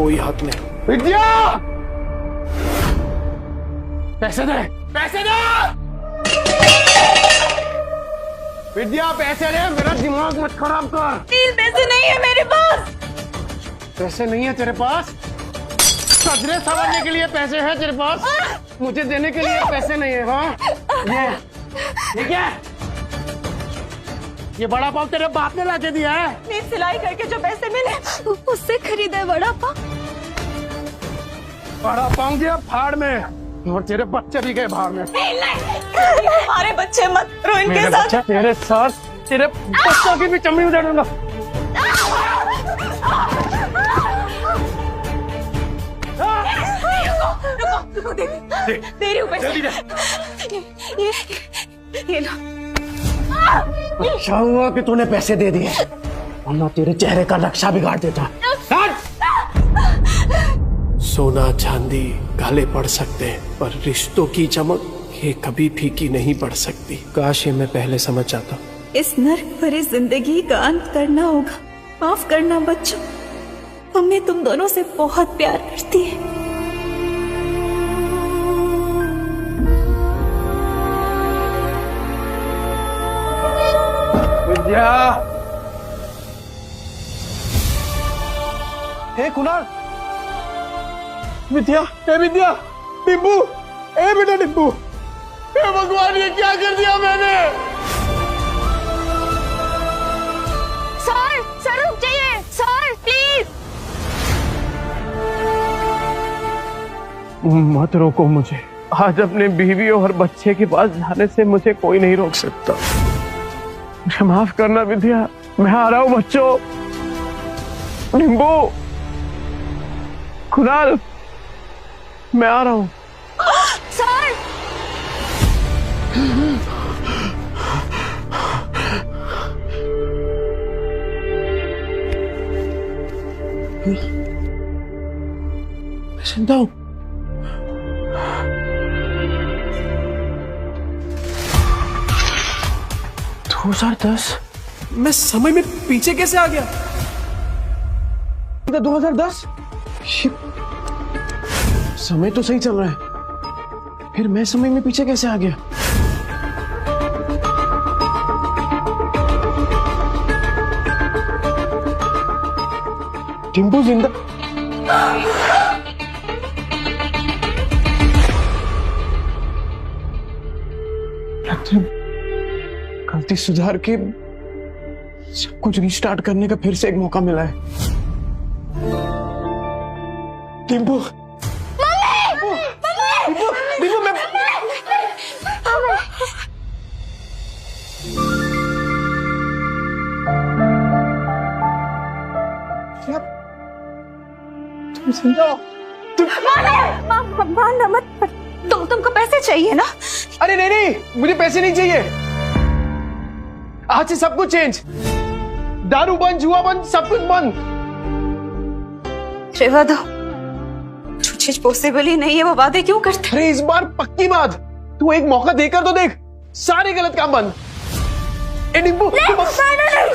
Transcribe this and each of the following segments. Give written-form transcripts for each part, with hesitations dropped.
कोई हक नहीं। विद्या, पैसे दे, पैसे दे, विद्या पैसे दे, मेरा दिमाग मत खराब कर। नील, पैसे नहीं है मेरे पास। पैसे नहीं है तेरे पास? सजरे संवारने के लिए पैसे हैं तेरे पास, मुझे देने के लिए पैसे नहीं है। हाँ, ये क्या? ये बड़ा पाव तेरे बाप ने लाके दिया है? नील, सिलाई करके जो पैसे मिले उससे खरीदे बड़ा पाव। बड़ा पाव दिया फाड़ में, और तेरे बच्चे भी गए भाड़ में। हमारे बच्चे मत रो, इनके साथ तेरे साथ तेरे बच्चों की भी चमड़ी उधेड़ दूंगा। रुको, दे रही हूँ पैसे। ये लो। अच्छा हुआ कि तूने पैसे दे दिए, वरना तेरे चेहरे का नक्शा बिगाड़ देता। सोना चांदी काले पड़ सकते हैं, पर रिश्तों की चमक ये कभी फीकी नहीं पड़ सकती। काश ये मैं पहले समझ जाता। इस नर्क भरी जिंदगी का अंत करना होगा। माफ करना बच्चों, मम्मी तुम दोनों से बहुत प्यार करती है। विद्या, हे कुणाल, विद्या, हे विद्या, टिब्बू, हे बेटा टिब्बू, हे भगवान ये क्या कर दिया मैंने? सर रुक जाइए, सर प्लीज। मत रोको मुझे, आज अपने बीवी और बच्चे के पास जाने से मुझे कोई नहीं रोक सकता। मुझे माफ करना विद्या, मैं आ रहा हूँ बच्चों। निम्बू, कुणाल, मैं आ रहा हूँ। सर, मैं जिंदा हूँ। मैं समय में पीछे कैसे आ गया? 2010? समय तो सही चल रहा है, फिर मैं समय में पीछे कैसे आ गया? टिम्पू जिंदा? गलती सुधार के सब कुछ रिस्टार्ट करने का फिर से एक मौका मिला है। टिम्पू, मानना मत, तुमको पैसे चाहिए ना? अरे नहीं, मुझे पैसे नहीं चाहिए। आज से सब कुछ चेंज, दारू बंद, जुआ बंद, सब कुछ बंद। रेवा, जो चीज पॉसिबल ही नहीं है वो वादे क्यों करते? अरे इस बार पक्की बात, तू एक मौका देकर तो देख, सारे गलत काम बंद।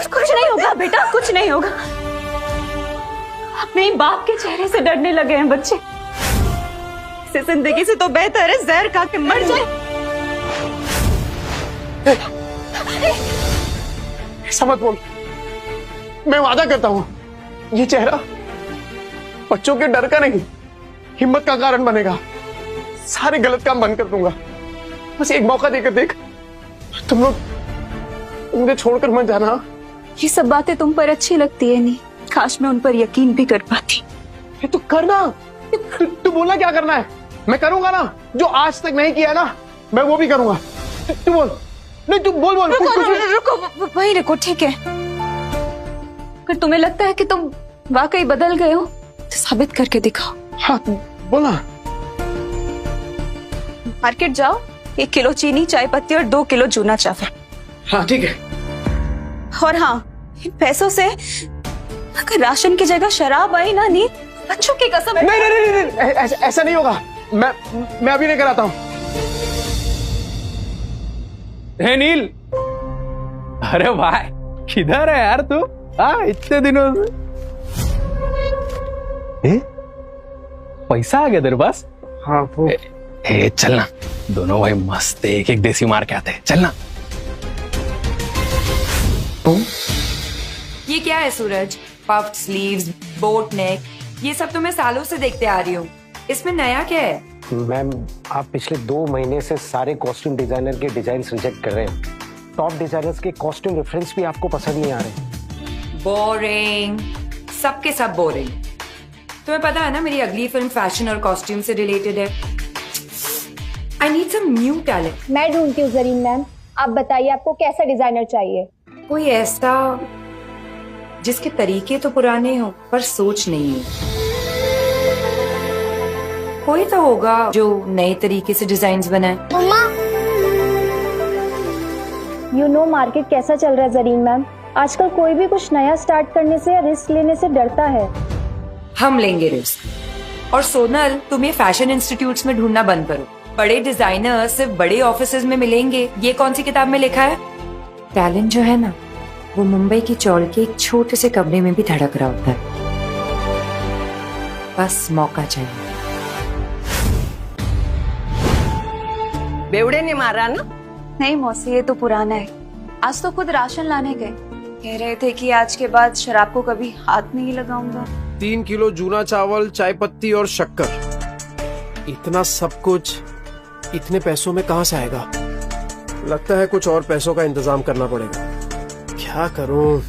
कुछ नहीं होगा बेटा, कुछ नहीं होगा। अपने बाप के चेहरे से डरने लगे हैं बच्चे। इस जिंदगी से तो बेहतर है जहर खा के मर जाए। ऐसा मत बोल, मैं वादा करता हूं ये चेहरा बच्चों के डर का नहीं, हिम्मत का कारण बनेगा। सारे गलत काम बंद कर दूंगा, बस एक मौका देकर देख। तुम लोग मुझे छोड़कर मत जाना। ये सब बातें तुम पर अच्छी लगती है नहीं, काश मैं उन पर यकीन भी कर पाती। तू करना, तू बोलना क्या करना है, मैं करूंगा ना। जो आज तक नहीं किया ना, मैं वो भी करूंगा। तू बोल, नहीं तू बोल। रुको, वहीं रुको, ठीक है। अगर तुम्हें लगता है कि तुम वाकई बदल गए हो तो साबित करके दिखाओ। हाँ बोला। मार्केट जाओ, 1 किलो चीनी, चाय पत्ती और 2 किलो चूना चावल। हाँ ठीक है। और हाँ, इन पैसों से अगर राशन की जगह शराब आई ना, नी बच्चों की कसम। नहीं, ऐसा नहीं होगा। मैं अभी नहीं कराता हूँ। हे नील, अरे भाई किधर है यार तू? हाँ इतने दिनों से। पैसा आ गया तेरे पास? हाँ वो ए चलना, दोनों भाई मस्त एक एक देसी मार के आते हैं, चलना। ये क्या है सूरज? पफ्ड स्लीव्स, बोट नेक, ये सब तो मैं सालों से देखते आ रही हूँ। इसमें नया क्या है? मैम, आप पिछले 2 महीने से सारे कॉस्ट्यूम डिजाइनर के डिजाइन रिजेक्ट कर रहे हैं। टॉप डिजाइनर्स के कॉस्ट्यूम रेफरेंस भी आपको पसंद नहीं आ रहे। बोरिंग, सबके सब बोरिंग। तुम्हें पता है ना मेरी अगली फिल्म फैशन और कॉस्ट्यूम से रिलेटेड है। I need some new talent. मैं ढूंढती हूँ जरीन मैम, आप बताइए आपको कैसा डिजाइनर चाहिए? कोई ऐसा जिसके तरीके तो पुराने हो पर सोच नहीं है। कोई तो होगा जो नए तरीके से डिजाइन्स बनाए। यू नो मार्केट कैसा चल रहा है जरीन मैम, आजकल कोई भी कुछ नया स्टार्ट करने से या रिस्क लेने से डरता है। हम लेंगे रिस्क। और सोनल, तुम ये फैशन इंस्टीट्यूट्स में ढूंढना बंद करो। बड़े डिजाइनर सिर्फ बड़े ऑफिसेज में मिलेंगे, ये कौन सी किताब में लिखा है? टैलेंट जो है ना, वो मुंबई की चौड़ के एक छोटे से कमरे में भी धड़क रहा होता है। बस मौका चाहिए। बेवड़े ने मारा ना? नहीं मौसी, ये तो पुराना है। आज तो खुद राशन लाने गए, कह रहे थे कि आज के बाद शराब को कभी हाथ नहीं लगाऊंगा। 3 किलो जूना चावल, चाय पत्ती और शक्कर, इतना सब कुछ इतने पैसों में कहां से आएगा? लगता है कुछ और पैसों का इंतजाम करना पड़ेगा। क्या करूं?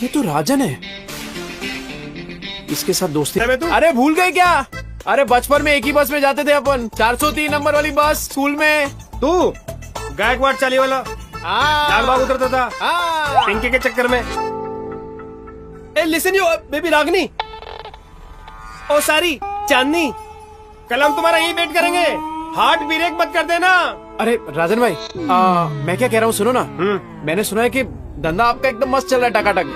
ये तो राजन है, इसके साथ दोस्ती। अरे भूल गए क्या? अरे बचपन में एक ही बस में जाते थे अपन, 403 नंबर वाली बस स्कूल में। तू गायकवाड़ चाली वाला लालबाग उतरता था पिंकी के चक्कर में। ए लिसन यू बेबी रागनी, ओ सारी चांदनी, कल हम तुम्हारा यही वेट करेंगे, हार्ट ब्रेक मत कर देना। अरे राजन भाई, मैं क्या कह रहा हूँ सुनो ना। मैंने सुना है कि धंधा आपका एकदम मस्त चल रहा है, टकाटक।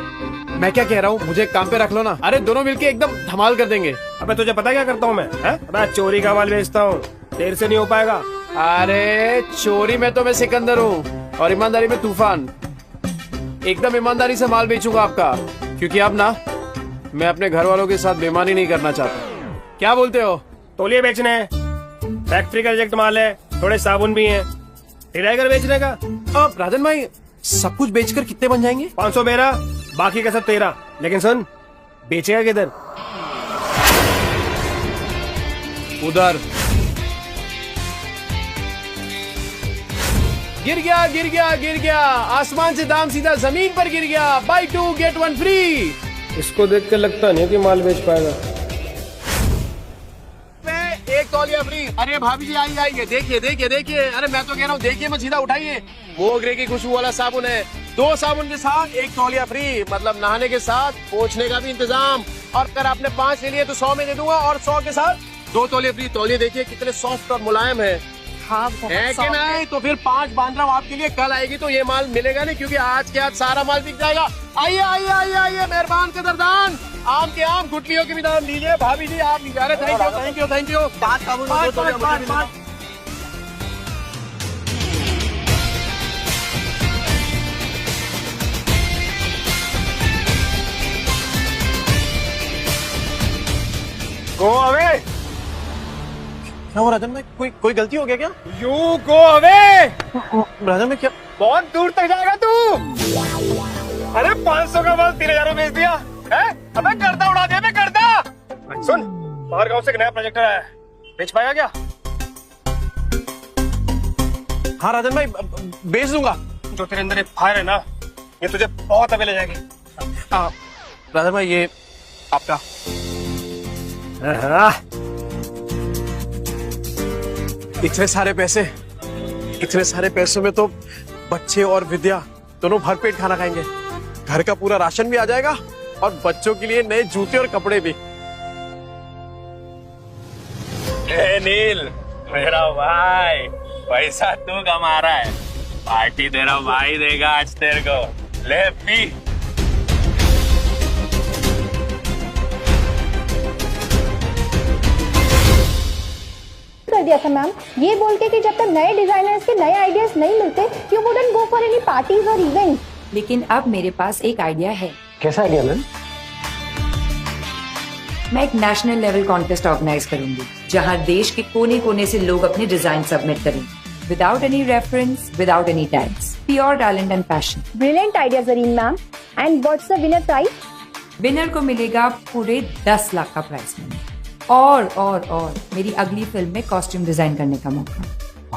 मैं क्या कह रहा हूँ, मुझे काम पे रख लो ना। अरे दोनों मिलके एकदम धमाल कर देंगे। अबे तुझे पता क्या करता हूँ मैं? अबे चोरी का माल बेचता हूँ, देर से नहीं हो पाएगा। अरे चोरी में तो मैं सिकंदर हूँ और ईमानदारी में तूफान। एकदम ईमानदारी से माल बेचूंगा आपका, क्योंकि अब ना मैं अपने घर वालों के साथ बेईमानी नहीं करना चाहता। क्या बोलते हो? तौलिए बेचने हैं, फैक्ट्री का रिजेक्ट माल है, थोड़े साबुन भी हैं, टिराइगर बेचने का। अब राजन भाई, सब कुछ बेचकर कितने बन जाएंगे? 500 मेरा, बाकी का सब तेरा। लेकिन सुन, बेचेगा किधर? उधर। गिर गया गिर गया गिर गया, आसमान से दाम सीधा जमीन पर गिर गया। Buy 2 get 1 free. इसको देख कर लगता नहीं कि माल बेच पाएगा। एक तौलिया फ्री। अरे भाभी जी आइए आइए, देखिए देखिए देखिए। अरे मैं तो कह रहा हूँ देखिए मत, सीधा उठाइए। मोगरे की खुशबू वाला साबुन है, 2 साबुन के साथ 1 तौलिया फ्री। मतलब नहाने के साथ पोंछने का भी इंतजाम। और अगर आपने 5 ले लिए तो 100 में दे दूंगा, और 100 के साथ 2 तौलिया फ्री। तौलिए देखिए कितने सॉफ्ट और मुलायम है। हाँ, है कि नहीं? तो फिर 5 बांध रहा हूँ आपके लिए। कल आएगी तो ये माल मिलेगा नहीं, क्योंकि आज के आज सारा माल बिक जाएगा। आइए आइए आइए आइए, मेहरबान कदरदान। आम के आम, गुटलियों के भी दाम लीजिए। भाभी जी आप लीजिए। अरे thank you thank you thank you. Go away. क्या हो राजन भाई, कोई गलती हो गया क्या? You go away. राजन भाई क्या? बहुत दूर तक जाएगा तू। अरे 500 का माल 3000 में बेच दिया है? अबे गर्दा उड़ा दिया बे, गर्दा। सुन, बाहर गांव से एक नया प्रोजेक्टर आया है, बेच पाएगा क्या? हाँ राजन भाई, बेच दूंगा। जो तेरे अंदर फायर है ना, ये तुझे बहुत अबे ले जाएगी। राजन भाई ये आपका। इतने सारे पैसों में तो बच्चे और विद्या दोनों भरपेट खाना खाएंगे। घर का पूरा राशन भी आ जाएगा और बच्चों के लिए नए जूते और कपड़े भी। नील मेरा भाई, पैसा तू कमा रहा है, पार्टी तेरा भाई देगा आज तेरे को। ले पी। कर दिया था मैम, ये बोल के कि जब तक नए डिजाइनर्स के नए आइडियाज नहीं मिलते, you wouldn't go for any parties और इवेंट्स। लेकिन अब मेरे पास एक आइडिया है। कैसा आइडिया मैम? मैं एक नेशनल लेवल कॉन्टेस्ट ऑर्गेनाइज करूंगी जहां देश के कोने कोने से लोग अपने डिजाइन सबमिट करेंगे without any reference, without any tags, pure talent and passion. Brilliant idea Zareen ma'am. And what's the winner prize? Winner को मिलेगा पूरे 10 लाख का प्राइज मनी और मेरी अगली फिल्म में कॉस्ट्यूम डिजाइन करने का मौका।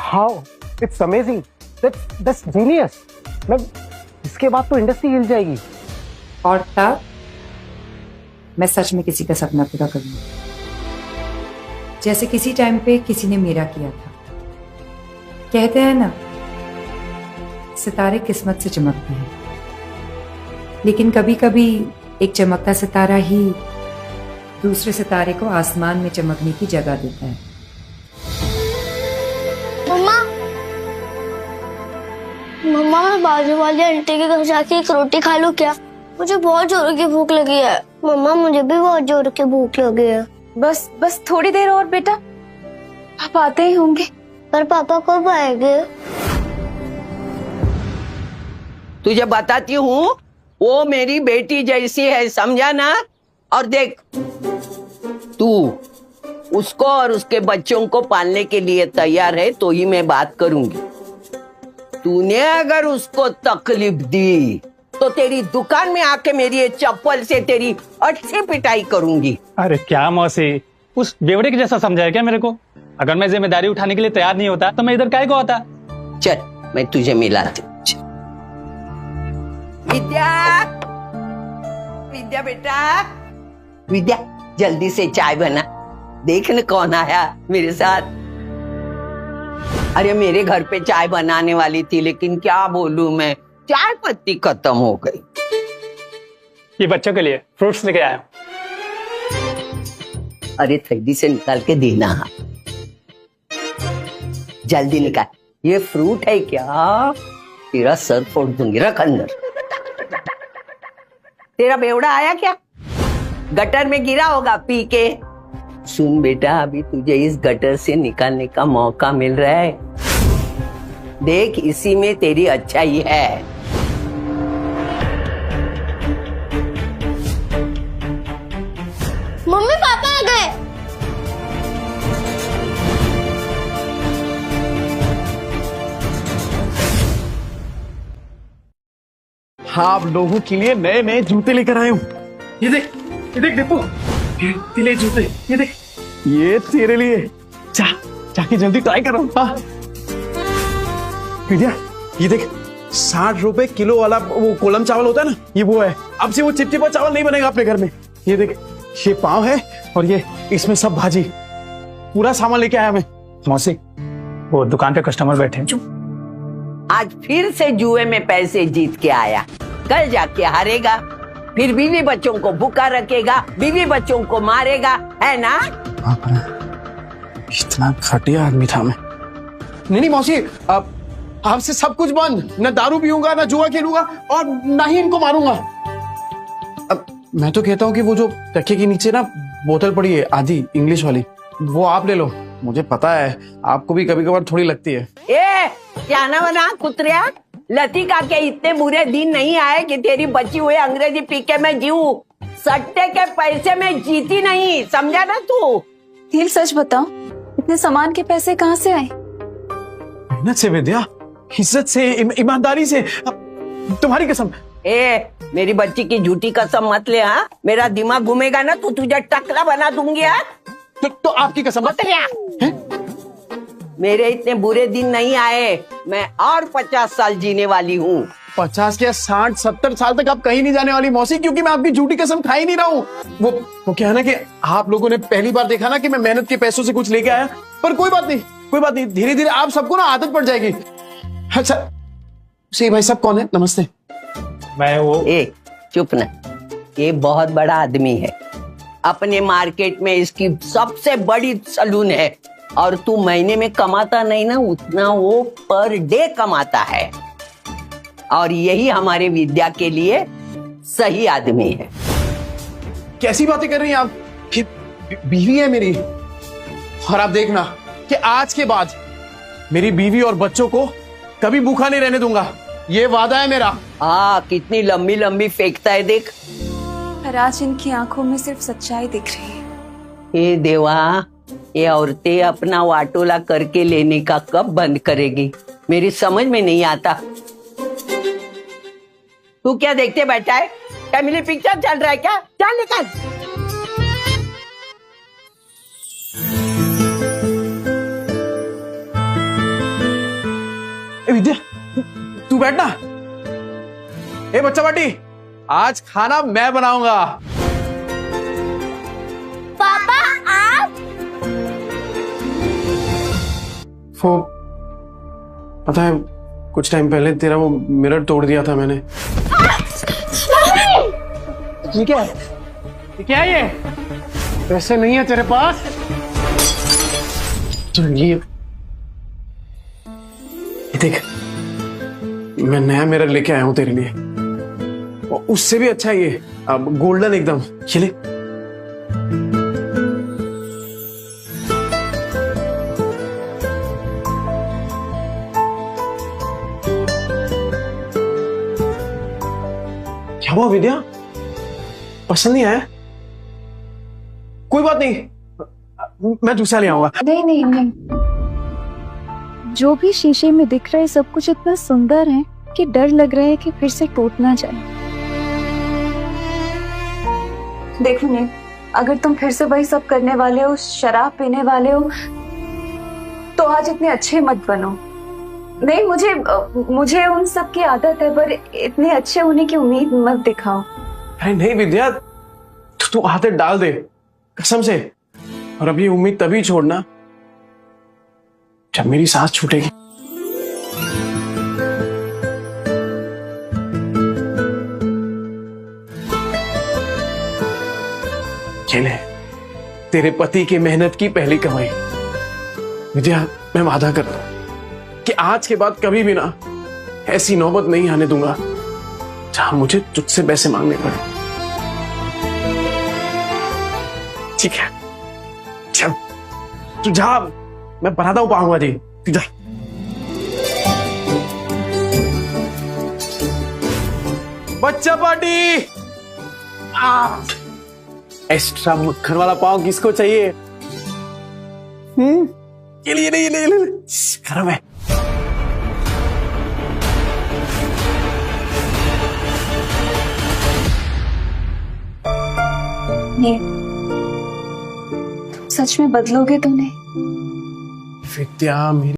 How it's amazing, that's genius. इसके बाद तो इंडस्ट्री हिल जाएगी। और तब मैं सच में किसी का सपना पूरा करूंगी, जैसे किसी टाइम पे किसी ने मेरा किया था। कहते हैं ना, सितारे किस्मत से चमकते हैं, लेकिन कभी कभी एक चमकता सितारा ही दूसरे सितारे को आसमान में चमकने की जगह देता है। मम्मा, मैं बाजू वाली आंटी के घर जाके एक रोटी खा लूं क्या? मुझे बहुत जोर की भूख लगी है। मम्मा, मुझे भी बहुत जोर की भूख लगी है। बस थोड़ी देर और बेटा, पापा आते ही होंगे। पर पापा कब आएंगे? तुझे बताती हूँ, वो मेरी बेटी जैसी है, समझा ना? और देख, तू उसको और उसके बच्चों को पालने के लिए तैयार है तो ही मैं बात करूंगी। तूने अगर उसको तकलीफ दी तो तेरी दुकान में आके मेरी ये चप्पल से तेरी अच्छी पिटाई करूंगी। अरे क्या मौसी, उस बेवड़े के जैसा समझा है क्या मेरे को? अगर मैं जिम्मेदारी उठाने के लिए तैयार नहीं होता तो मैं इधर काहे को आता? चल, मैं तुझे मिलाती हूँ। विद्या, विद्या बेटा, विद्या जल्दी से चाय बना। देख न कौन आया मेरे साथ। अरे मेरे घर पे चाय बनाने वाली थी, लेकिन क्या बोलूं मैं, चाय पत्ती खत्म हो गई। ये बच्चों के लिए फ्रूट्स लेके आया हूं। अरे थैली से निकाल के देना, जल्दी निकाल। ये फ्रूट है क्या? तेरा सर फोड़ दूंगी, रख अंदर। तेरा बेवड़ा आया क्या? गटर में गिरा होगा पी के। सुन बेटा, अभी तुझे इस गटर से निकालने का मौका मिल रहा है। देख, इसी में तेरी अच्छाई है। मम्मी, पापा आ गए। हाँ, आप लोगों के लिए नए नए जूते लेकर आया हूँ। ये देख दीपू, ये ले जूते, ये देख, ये तेरे लिए। जाके जल्दी ट्राई करो। हाँ विद्या, ये देख, 60 रुपए किलो वाला वो कोलम चावल होता है ना, ये वो है। अब से वो चिपचिपा चावल नहीं बनेगा अपने घर में। ये देख, ये पाव है और ये इसमें सब भाजी, पूरा सामान लेके आया मैं। मौसी, वो दुकान पे कस्टमर बैठे हैं। आज फिर से जुए में पैसे जीत के आया, कल जाके हारेगा, फिर बीवी बच्चों को भूखा रखेगा, बीवी बच्चों को मारेगा, है ना? इतना घटिया आदमी था मैं। नहीं मौसी, अब आपसे सब कुछ बंद। न दारू पीऊंगा, न जुआ खेलूंगा, और न ही इनको मारूंगा। अब मैं तो कहता हूँ कि वो जो तकिए के नीचे ना बोतल पड़ी है आधी इंग्लिश वाली, वो आप ले लो। मुझे पता है आपको भी कभी कभार थोड़ी लगती है। ए, क्या ना बना कुतरिया, लतिका के इतने बुरे दिन नहीं आए कि तेरी बची हुई अंग्रेजी पी के मैं जीऊं। सट्टे के पैसे में जीती नहीं, समझा ना तू? नील, सच बताओ, इतने सामान के पैसे कहाँ से आए? मेहनत से विद्या, इज्जत से, ईमानदारी से। तुम्हारी कसम। ए, मेरी बच्ची की झूठी कसम मत ले। हाँ, मेरा दिमाग घूमेगा ना तो तुझे टकला बना दूंगी। तो आपकी कसम मत। मेरे इतने बुरे दिन नहीं आए, मैं और 50 साल जीने वाली हूँ। 50 क्या 60-70 साल तक आप कहीं नहीं जाने वाली मौसी, क्योंकि मैं आपकी झूठी कसम खा ही नहीं रहा हूँ। वो क्या है ना कि आप लोगों ने पहली बार देखा ना कि मैं मेहनत के पैसों से कुछ लेके आया, पर कोई बात नहीं, धीरे धीरे आप सबको ना आदत पड़ जाएगी। अच्छा, सही भाई साहब कौन है? नमस्ते। मैं वो। चुप ना, ये बहुत बड़ा आदमी है, अपने मार्केट में इसकी सबसे बड़ी सलून है, और तू महीने में कमाता नहीं ना उतना वो पर डे कमाता है, और यही हमारे विद्या के लिए सही आदमी है। कैसी बातें कर रही हैं आप? बीवी है मेरी, और आप देखना कि आज के बाद मेरी बीवी और बच्चों को कभी भूखा नहीं रहने दूंगा, ये वादा है मेरा। कितनी लंबी लंबी फेंकता है देख। पर आज इनकी आंखों में सिर्फ सच्चाई दिख रही है। हे देवा, ये औरतें अपना वाटोला करके लेने का कब बंद करेगी, मेरी समझ में नहीं आता। तू क्या देखते बैठा है? फैमिली पिक्चर चल रहा है क्या? चल निकल। विद्या, तू बैठना। ए बच्चा पार्टी, आज खाना मैं बनाऊंगा। पापा आप? वो पता है, कुछ टाइम पहले तेरा वो मिरर तोड़ दिया था मैंने। ये क्या है? ये क्या है ये? पैसे नहीं है तेरे पास? चल ये देख, मैं नया मिरर लेके आया हूं तेरे लिए। और उससे भी अच्छा है ये, अब गोल्डन एकदम। ये ले। क्या हुआ विद्या, पसंद नहीं आया? कोई बात नहीं, मैं दूसरा ले आऊंगा। नहीं नहीं नहीं, जो भी शीशे में दिख रहा है सब कुछ इतना सुंदर है कि डर लग रहा है कि फिर से टूट ना जाए। देखो नहीं, अगर तुम फिर से वही सब करने वाले हो, शराब पीने वाले हो, तो आज इतने अच्छे मत बनो। नहीं, मुझे उन सब की आदत है, पर इतने अच्छे होने की उम्मीद मत दिखाओ। अरे नहीं विद्या, तू आदत डाल दे कसम से। और अब ये उम्मीद तभी छोड़ना जब मेरी सांस छूटेगी। ये ले, तेरे पति की मेहनत की पहली कमाई। विद्या, मैं वादा करता हूं कि आज के बाद कभी भी ना ऐसी नौबत नहीं आने दूंगा जहां मुझे तुझसे पैसे मांगने पड़े। ठीक है, चल तू जा, मैं बनाता हूं पाऊंगा जी। तू जा। बच्चा पार्टी, एक्स्ट्रा मक्खन वाला पाव किसको चाहिए? ये लिए नहीं, ले गरम है। ये सच में बदलोगे तो नहीं? विद्या, मेरी